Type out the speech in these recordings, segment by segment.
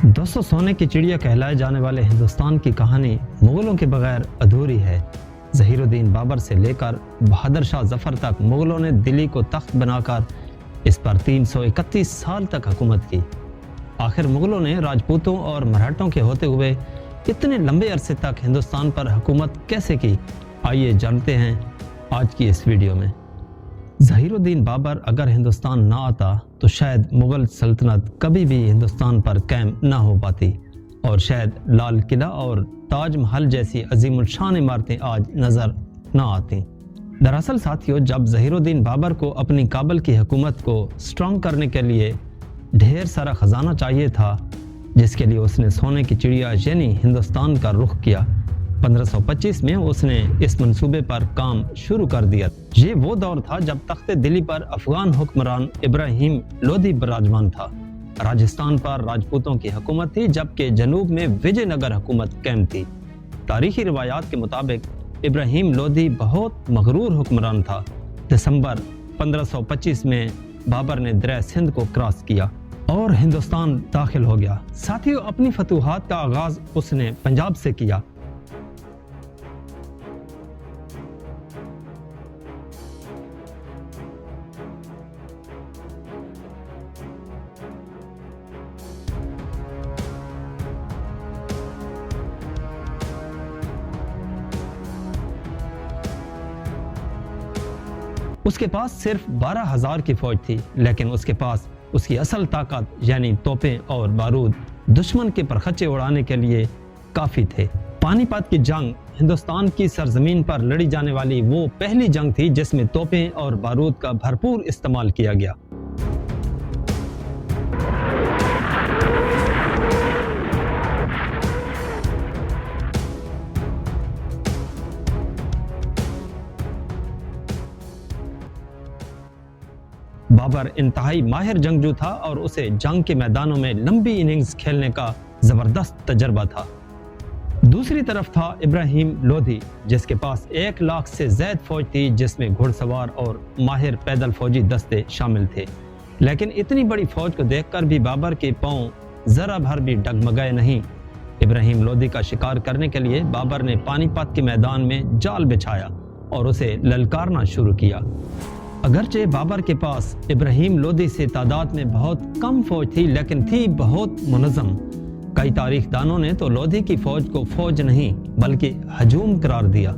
दोस्तों, सोने की चिड़िया कहलाए जाने वाले हिंदुस्तान की कहानी मुगलों के बगैर अधूरी है। ज़हीरुद्दीन बाबर से लेकर बहादुर शाह जफर तक मुगलों ने दिल्ली को तख्त बनाकर इस पर 331 साल तक हुकूमत की। आखिर मुगलों ने राजपूतों और मराठों के होते हुए इतने लंबे अरसे तक हिंदुस्तान पर हुकूमत कैसे की, आइए जानते हैं आज की इस वीडियो में। ज़हीरुद्दीन बाबर अगर हिंदुस्तान ना आता तो शायद मुग़ल सल्तनत कभी भी हिंदुस्तान पर कायम ना हो पाती और शायद लाल किला और ताज महल जैसी अजीमुल शान इमारतें आज नज़र ना आती। दरअसल साथियों, जब ज़हीरुद्दीन बाबर को अपनी काबल की हुकूमत को स्ट्रॉन्ग करने के लिए ढेर सारा ख़जाना चाहिए था, जिसके लिए उसने सोने की चिड़िया यानी हिंदुस्तान का रुख किया। 1525 में उसने इस मंसूबे पर काम शुरू कर दिया। ये वो दौर था जब तख्ते दिल्ली पर अफगान हुक्मरान इब्राहिम लोधी विराजमान था। राजस्थान पर राजपूतों की हुकूमत थी, जबकि जनूब में विजयनगर हुकूमत कायम थी। तारीखी रिवायात के मुताबिक इब्राहिम लोधी बहुत मगरूर हुक्मरान था। दिसंबर 1525 में बाबर ने दरिया सिंध को क्रॉस किया और हिंदुस्तान दाखिल हो गया। साथियों, अपनी फतूहात का आगाज उसने पंजाब से किया। उसके पास सिर्फ 12,000 की फौज थी, लेकिन उसके पास उसकी असल ताकत यानी तोपें और बारूद दुश्मन के परखच्चे उड़ाने के लिए काफी थे। पानीपत की जंग हिंदुस्तान की सरजमीन पर लड़ी जाने वाली वो पहली जंग थी जिसमें तोपें और बारूद का भरपूर इस्तेमाल किया गया। बाबर इंतहाई माहिर जंगजू था और उसे जंग के मैदानों में लंबी इनिंग्स खेलने का जबरदस्त तजर्बा था। दूसरी तरफ था इब्राहिम लोधी, जिसके पास 1 लाख से ज्यादा फौज थी, जिसमें घुड़सवार और माहिर पैदल फौजी दस्ते शामिल थे। लेकिन इतनी बड़ी फौज को देखकर भी बाबर के पांव जरा भर भी डगमगाए नहीं। इब्राहिम लोधी का शिकार करने के लिए बाबर ने पानीपत के मैदान में जाल बिछाया और उसे ललकारना शुरू किया। अगरचे बाबर के पास इब्राहिम लोधी से तादाद में बहुत कम फौज थी, लेकिन थी बहुत मुनज़्ज़म। कई तारीखदानों ने तो लोधी की फौज को फौज नहीं बल्कि हजूम करार दिया।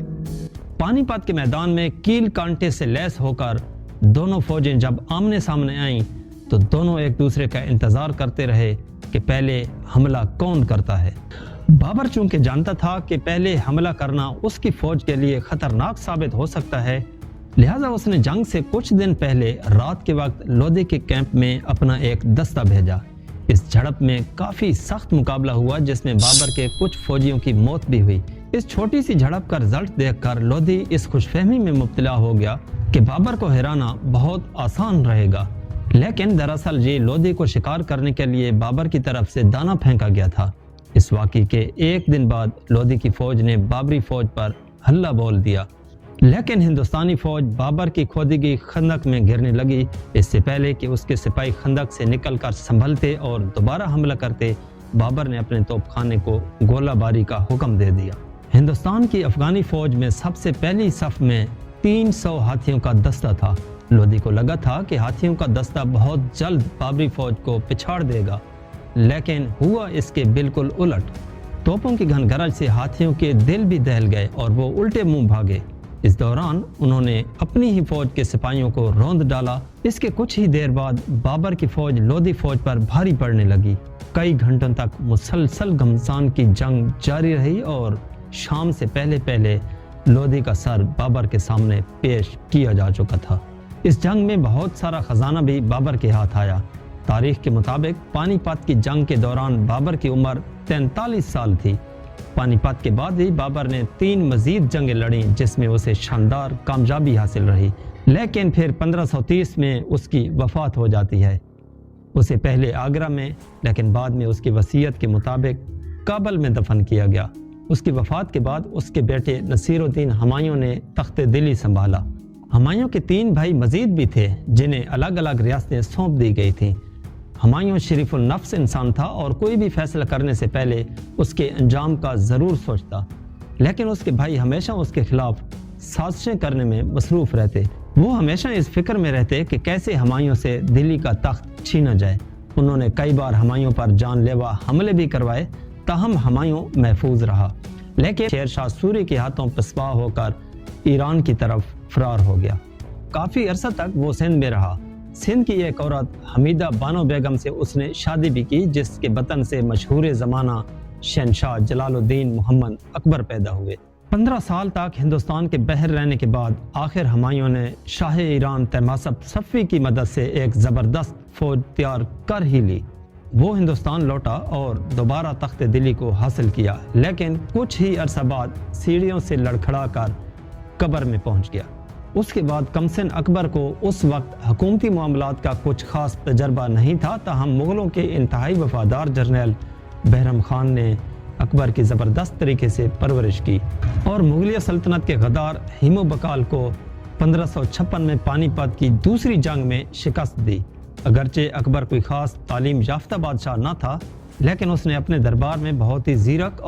पानीपत के मैदान में कील कांटे से लैस होकर दोनों फौजें जब आमने सामने आईं तो दोनों एक दूसरे का इंतजार करते रहे कि पहले हमला कौन करता है। बाबर चूंकि जानता था कि पहले हमला करना उसकी फौज के लिए खतरनाक साबित हो सकता है, लिहाजा उसने जंग से कुछ दिन पहले रात के वक्त लोधी के कैंप में अपना एक दस्ता भेजा। इस झड़प में काफी सख्त मुकाबला हुआ, जिसमें बाबर के कुछ फौजियों की मौत भी हुई। इस छोटी सी झड़प का रिजल्ट देखकर लोधी इस खुशफहमी में मुब्तला हो गया कि बाबर को हराना बहुत आसान रहेगा, लेकिन दरअसल ये लोधी को शिकार करने के लिए बाबर की तरफ से दाना फेंका गया था। इस वाक़ई के एक दिन बाद लोधी की फौज ने बाबरी फौज पर हल्ला बोल दिया, लेकिन हिंदुस्तानी फौज बाबर की खोदी गई खंदक में गिरने लगी। इससे पहले कि उसके सिपाही खंदक से निकलकर संभलते और दोबारा हमला करते, बाबर ने अपने तोपखाने को गोलाबारी का हुक्म दे दिया। हिंदुस्तान की अफगानी फौज में सबसे पहली सफ में 300 हाथियों का दस्ता था। लोधी को लगा था कि हाथियों का दस्ता बहुत जल्द बाबरी फौज को पिछाड़ देगा, लेकिन हुआ इसके बिल्कुल उलट। तोपों की घनगरज से हाथियों के दिल भी दहल गए और वो उल्टे मुंह भागे। इस दौरान उन्होंने अपनी ही फौज के सिपाहियों को रौंद डाला। इसके कुछ ही देर बाद बाबर की फौज लोधी फौज पर भारी पड़ने लगी। कई घंटों तक मुसलसल घमसान की जंग जारी रही और शाम से पहले पहले लोधी का सर बाबर के सामने पेश किया जा चुका था। इस जंग में बहुत सारा खजाना भी बाबर के हाथ आया। तारीख के मुताबिक पानीपत की जंग के दौरान बाबर की उम्र 43 साल थी। पानीपत के बाद भी बाबर ने 3 मजीद जंगें लड़ी, जिसमें उसे शानदार कामयाबी हासिल रही, लेकिन फिर 1530 में उसकी वफात हो जाती है। उसे पहले आगरा में, लेकिन बाद में उसकी वसीयत के मुताबिक काबल में दफन किया गया। उसकी वफात के बाद उसके बेटे नसीरुद्दीन हुमायूं ने तख्ते दिल्ली संभाला। हुमायूं के 3 भाई मजीद भी थे, जिन्हें अलग अलग रियासतें सौंप दी गई थीं। ہمایوں شریف النفس انسان تھا اور کوئی بھی فیصلہ کرنے سے پہلے اس کے انجام کا ضرور سوچتا، لیکن اس کے بھائی ہمیشہ اس کے خلاف سازشیں کرنے میں مصروف رہتے۔ وہ ہمیشہ اس فکر میں رہتے کہ کیسے ہمایوں سے دلی کا تخت چھینا جائے۔ انہوں نے کئی بار ہمایوں پر جان لیوا حملے بھی کروائے، تاہم ہمایوں محفوظ رہا، لیکن شیر شاہ سوری کے ہاتھوں پسپا ہو کر ایران کی طرف فرار ہو گیا۔ کافی عرصہ تک وہ سندھ میں رہا۔ سندھ کی ایک عورت حمیدہ بانو بیگم سے اس نے شادی بھی کی، جس کے بطن سے مشہور زمانہ شہنشاہ جلال الدین محمد اکبر پیدا ہوئے۔ 15 سال تک ہندوستان کے بحر رہنے کے بعد آخر ہمایوں نے شاہ ایران تہماسپ صفوی کی مدد سے ایک زبردست فوج تیار کر ہی لی۔ وہ ہندوستان لوٹا اور دوبارہ تخت دلی کو حاصل کیا، لیکن کچھ ہی عرصہ بعد سیڑھیوں سے لڑکھڑا کر قبر میں پہنچ گیا۔ اس کے بعد کمسن اکبر کو اس وقت حکومتی معاملات کا کچھ خاص تجربہ نہیں تھا، تاہم مغلوں کے انتہائی وفادار جرنیل بہرام خان نے اکبر کی زبردست طریقے سے پرورش کی اور مغلیہ سلطنت کے غدار ہیمو بکال کو 1556 میں پانی پت کی دوسری جنگ میں شکست دی۔ اگرچہ اکبر کوئی خاص تعلیم یافتہ بادشاہ نہ تھا، لیکن اس نے اپنے دربار میں بہت ہی زیرک